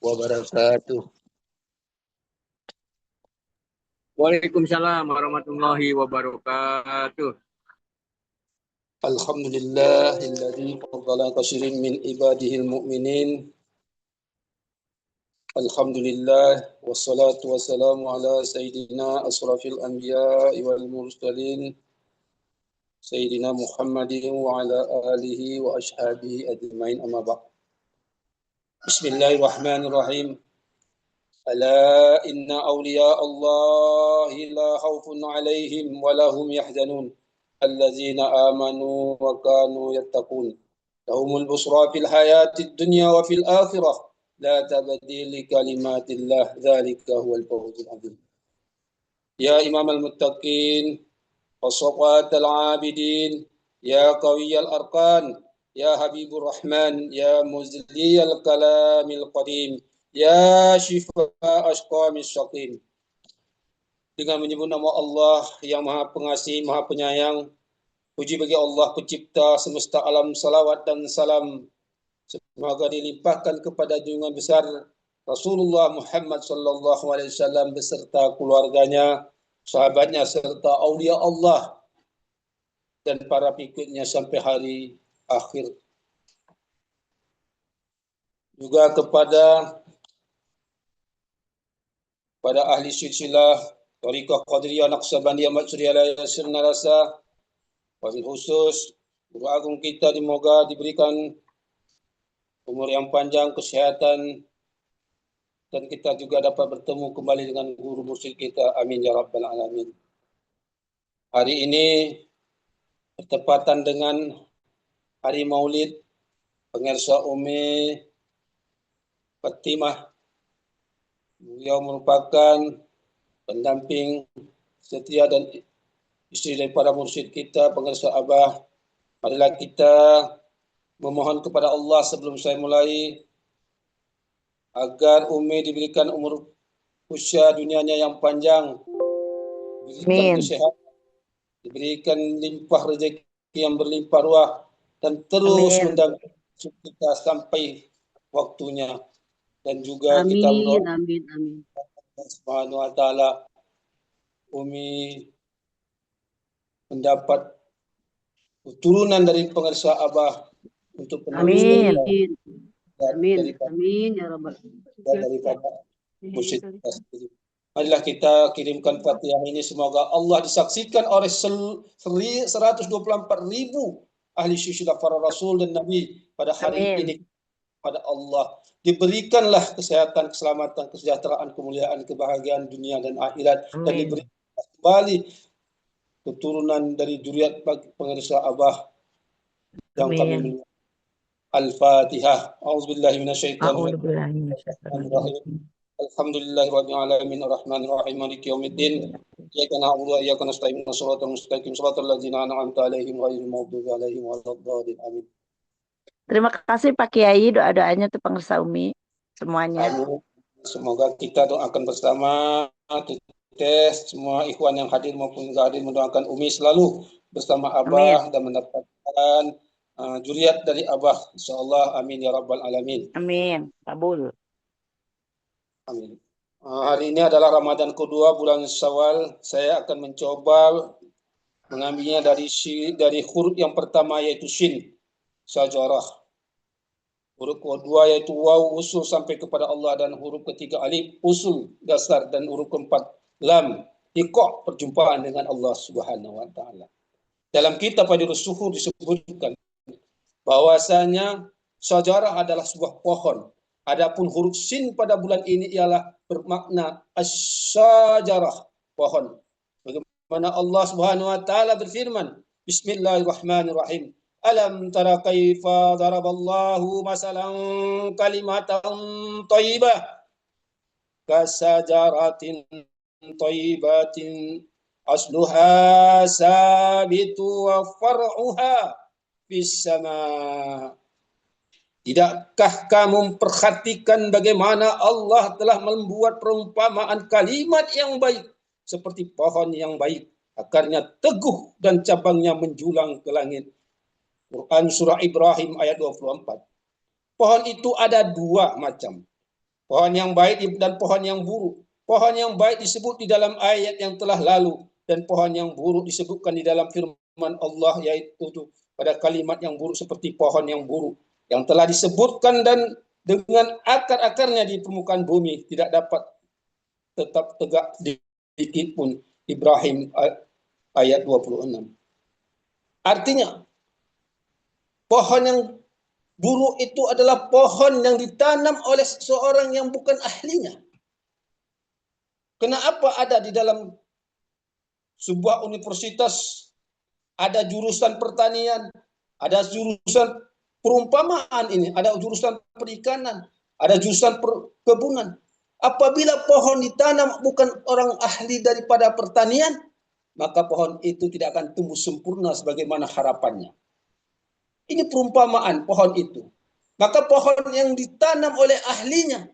wabarakatuh. Waalaikumsalam warahmatullahi wabarakatuh. Alhamdulillahilladzi faddala katsiran min ibadihil mu'minin. Alhamdulillah wassalatu wassalamu ala sayyidina asrafil anbiya'i wal mursalin sayyidina Muhammadin wa ala alihi wa ashabihi ajmain amma ba'd. Bismillahirrahmanirrahim. Ala inna awliya Allahi la khawfun 'alaihim wa lahum yahzanun. Allazina amanu wa kanu yattaqun. Lahumul busra fil hayatid dunya wa fil akhirah. La tabdila li kalimatillah. Dzalika huwal fawzul 'adzim. Ya imamal muttaqin, wa safatal 'abidin, ya qawiyal arkan, ya habibur rahman, ya muzliyal kalamil qadim, ya shifa asqamis syaqim. Dengan menyebut nama Allah yang Maha Pengasih, Maha Penyayang, puji bagi Allah pencipta semesta alam, salawat dan salam semoga dilimpahkan kepada junjungan besar Rasulullah Muhammad sallallahu alaihi wasallam beserta keluarganya, sahabatnya serta aulia Allah dan para pengikutnya sampai hari akhir. Juga kepada ahli silsilah Thariqah Qadiriyah Naqsabandiyah Madsuriya Sirna Rasa, wabil khusus guru agung kita semoga diberikan umur yang panjang, kesehatan, dan kita juga dapat bertemu kembali dengan guru mursyid kita. Amin ya rabbal alamin. Hari ini bertepatan dengan hari Maulid Pengarsa Umi Fatimah. Beliau merupakan pendamping setia dan istri daripada mursyid kita, Pengarsa Abah. Marilah kita memohon kepada Allah sebelum saya mulai agar Umi diberikan umur usia dunianya yang panjang, diberikan kesehatan, diberikan limpah rezeki yang berlimpah ruah, dan terus mendampingi kita sampai waktunya. Dan juga kita berdoa Amin. Subhanahu wa ta'ala Umi mendapat keturunan dari Pengarsa Abah untuk penerus Amin ya rabbal daripada mursyid kita sendiri. Marilah kita kirimkan Fatihah ini, semoga Allah disaksikan oleh 124.000 ahli silsilah para rasul dan nabi pada hari ini. Pada Allah diberikanlah kesehatan, keselamatan, kesejahteraan, kemuliaan, kebahagiaan dunia dan akhirat. Dan diberikan kembali keturunan dari dzurriyyat Pengarsa Abah yang kami menyembah. Al-Fatihah. A'udzubillahi minasyaitonir rajim. Alhamdulillahirabbil alamin arrahmanir rahim maliki yaumiddin. Iyyaka na'budu wa iyyaka nasta'in ihdinas siratal mustaqim siratal ladzina an'amta 'alaihim ghairil maghdubi 'alaihim waladdallin. Amin. Terima kasih Pak Kiai, doa-doanya untuk Pengarsa Umi semuanya. Amin. Semoga kita doakan bersama, tes semua ikhwan yang hadir maupun enggak hadir, mendoakan Umi selalu bersama Abah dan mendapatkan dzurriyyat dari Abah, insyaallah. Amin ya rabbal alamin. Amin. Kabul. Amin. Hari ini adalah Ramadan kedua bulan Syawal. Saya akan mencoba mengambilnya dari huruf yang pertama yaitu Shin, Syajarah. Huruf kedua yaitu Waw, usul sampai kepada Allah, dan huruf ketiga Alif, usul dasar, dan huruf keempat Lam, Iqa, perjumpaan dengan Allah Subhanahu wa taala. Dalam kitab Faidhus Suhur disebutkan bahwasanya syajarah adalah sebuah pohon. Adapun huruf Sin pada bulan ini ialah bermakna asy-syajarah, pohon. Bagaimana Allah Subhanahu wa taala berfirman, Bismillahirrahmanirrahim. Alam tara kaifa daraballahu masalan kalimatan thayyibah kasajaratin thayyibatin asluha sabitu wa far'uha fis sama. Tidakkah kamu memperhatikan bagaimana Allah telah membuat perumpamaan kalimat yang baik seperti pohon yang baik, akarnya teguh dan cabangnya menjulang ke langit. Quran Surah Ibrahim ayat 24. Pohon itu ada dua macam. Pohon yang baik dan pohon yang buruk. Pohon yang baik disebut di dalam ayat yang telah lalu, dan pohon yang buruk disebutkan di dalam firman Allah, yaitu pada kalimat yang buruk seperti pohon yang buruk yang telah disebutkan, dan dengan akar-akarnya di permukaan bumi tidak dapat tetap tegak sedikit pun. Ibrahim ayat 26. Artinya pohon yang buruk itu adalah pohon yang ditanam oleh seseorang yang bukan ahlinya. Kenapa ada di dalam sebuah universitas ada jurusan pertanian, ada jurusan perumpamaan ini, ada jurusan perikanan, ada jurusan perkebunan. Apabila pohon ditanam bukan orang ahli daripada pertanian, maka pohon itu tidak akan tumbuh sempurna sebagaimana harapannya. Ini perumpamaan pohon itu. Maka pohon yang ditanam oleh ahlinya,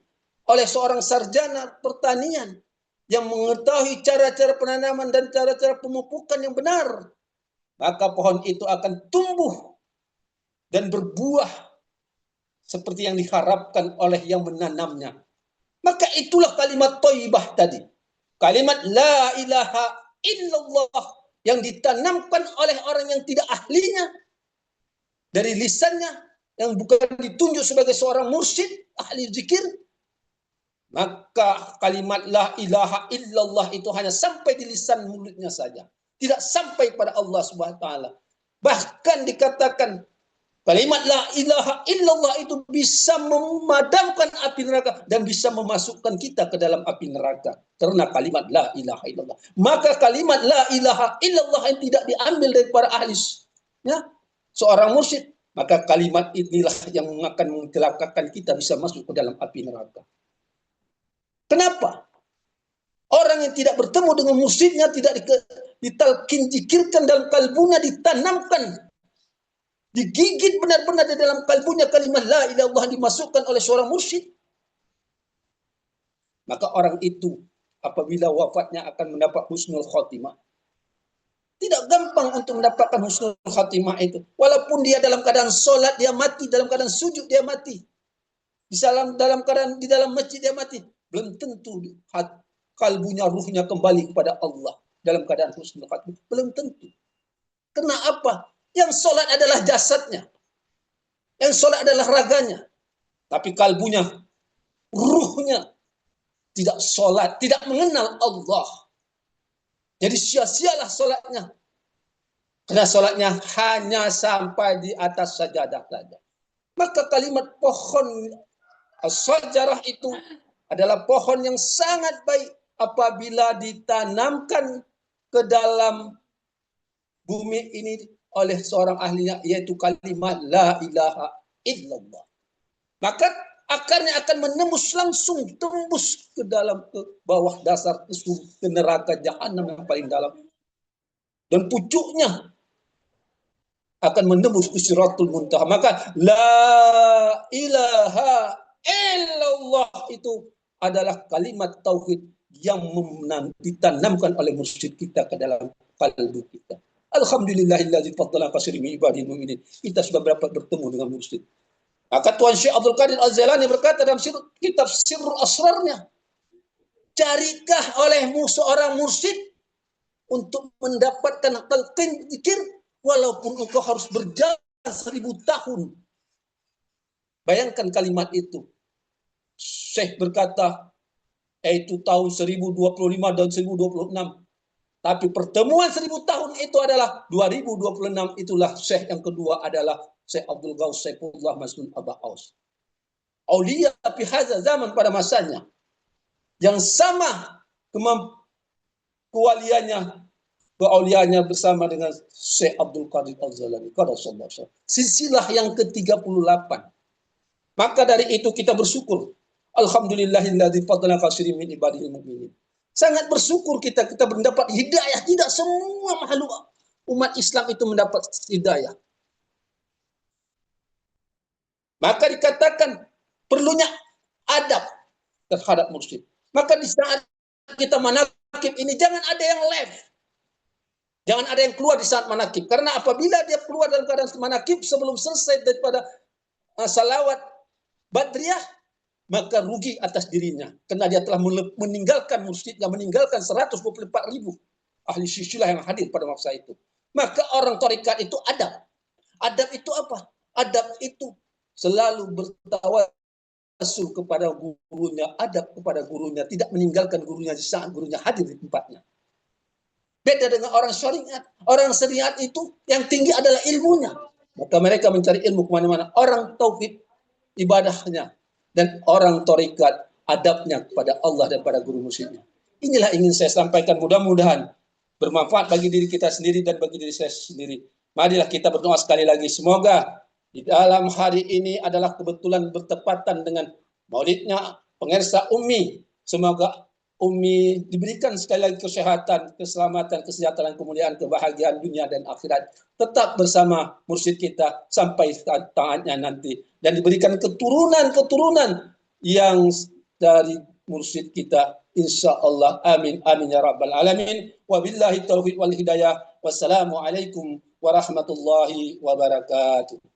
oleh seorang sarjana pertanian, yang mengetahui cara-cara penanaman dan cara-cara pemupukan yang benar, maka pohon itu akan tumbuh dan berbuah seperti yang diharapkan oleh yang menanamnya. Maka itulah kalimat thayyibah tadi. Kalimat la ilaha illallah yang ditanamkan oleh orang yang tidak ahlinya dari lisannya, yang bukan ditunjuk sebagai seorang mursyid, ahli zikir. Maka kalimat la ilaha illallah itu hanya sampai di lisan mulutnya saja, tidak sampai pada Allah Subhanahu wa taala. Bahkan dikatakan kalimat la ilaha illallah itu bisa memadamkan api neraka dan bisa memasukkan kita ke dalam api neraka karena kalimat la ilaha illallah. Maka kalimat la ilaha illallah yang tidak diambil dari para ahli seorang mursyid, maka kalimat inilah yang akan mencelakakan kita bisa masuk ke dalam api neraka. Kenapa? Orang yang tidak bertemu dengan mursyidnya, tidak ditalkin, zikirkan dalam kalbunya, ditanamkan, digigit benar-benar di dalam kalbunya kalimat la ilaha illallah dimasukkan oleh seorang mursyid, maka orang itu apabila wafatnya akan mendapat husnul khotimah. Tidak gampang untuk mendapatkan husnul khotimah itu. Walaupun dia dalam keadaan sholat dia mati, dalam keadaan sujud dia mati, dalam keadaan di dalam masjid dia mati, belum tentu kalbunya, ruhnya kembali kepada Allah dalam keadaan husnul khotimah. Belum tentu. Kenapa? Yang sholat adalah jasadnya, yang sholat adalah raganya, tapi kalbunya, ruhnya tidak sholat, tidak mengenal Allah. Jadi sia-sialah sholatnya, karena sholatnya hanya sampai di atas sajadah saja. Maka kalimat pohon as-sajarah itu adalah pohon yang sangat baik apabila ditanamkan ke dalam bumi ini oleh seorang ahlinya, yaitu kalimat la ilaha illallah. Maka akarnya akan menembus langsung, tembus ke dalam, ke bawah dasar, ke neraka jahanam yang paling dalam. Dan pucuknya akan menembus ke Siratul Muntaha. Maka la ilaha illallah itu adalah kalimat tauhid yang ditanamkan oleh mursyid kita ke dalam kalbu kita. Alhamdulillahilladzi faddala katsiran min ibadihi mu'minin. Kita sudah dapat bertemu dengan mursyid. Maka Tuan Syekh Abdul Qadir Az-Zailani berkata dalam kitab Sirrul Asrarnya, carikah olehmu seorang mursyid untuk mendapatkan talqin zikir walaupun engkau harus berjalan 1000 tahun. Bayangkan kalimat itu. Syekh berkata, yaitu tahun 1025 dan 1026. Tapi pertemuan 1000 tahun itu adalah 2026, itulah Syekh yang kedua adalah Syekh Abdul Ghaus Saifullah Mas'ud Aba Aus. Aulia fi hadza zaman, pada masanya yang sama keauliannya bersama dengan Syekh Abdul Qadir Az-Zailani. Silsilah yang ke-38. Maka dari itu kita bersyukur. Alhamdulillahilladzi faddala katsiran min ibadihi mu'minin. Sangat bersyukur kita mendapat hidayah. Tidak semua makhluk umat Islam itu mendapat hidayah. Maka dikatakan perlunya adab terhadap mursyid. Maka di saat kita manakib ini jangan ada yang left. Jangan ada yang keluar di saat manakib. Karena apabila dia keluar dalam keadaan manakib sebelum selesai daripada salawat badriyah, maka rugi atas dirinya. Karena dia telah meninggalkan mursyidnya, meninggalkan 124.000 ahli silsilah yang hadir pada masa itu. Maka orang tarekat itu adab. Adab itu apa? Adab itu selalu bertawasul kepada gurunya, adab kepada gurunya, tidak meninggalkan gurunya di saat gurunya hadir di tempatnya. Beda dengan orang syariat. Orang syariat itu yang tinggi adalah ilmunya. Maka mereka mencari ilmu kemana-mana. Orang tauhid ibadahnya. Dan orang tarekat adabnya kepada Allah dan pada guru mursyidnya. Inilah ingin saya sampaikan, mudah-mudahan bermanfaat bagi diri kita sendiri dan bagi diri saya sendiri. Marilah kita berdoa sekali lagi. Semoga di dalam hari ini adalah kebetulan bertepatan dengan maulidnya pengersa Umi. Semoga Umi diberikan sekali lagi kesehatan, keselamatan, kesejahteraan, kemuliaan, kebahagiaan dunia dan akhirat. Tetap bersama mursyid kita sampai saatnya nanti. Dan diberikan keturunan-keturunan yang dari mursyid kita. Insya Allah. Amin. Amin ya rabbal alamin. Wabillahi taufiq wal hidayah. Wassalamualaikum warahmatullahi wabarakatuh.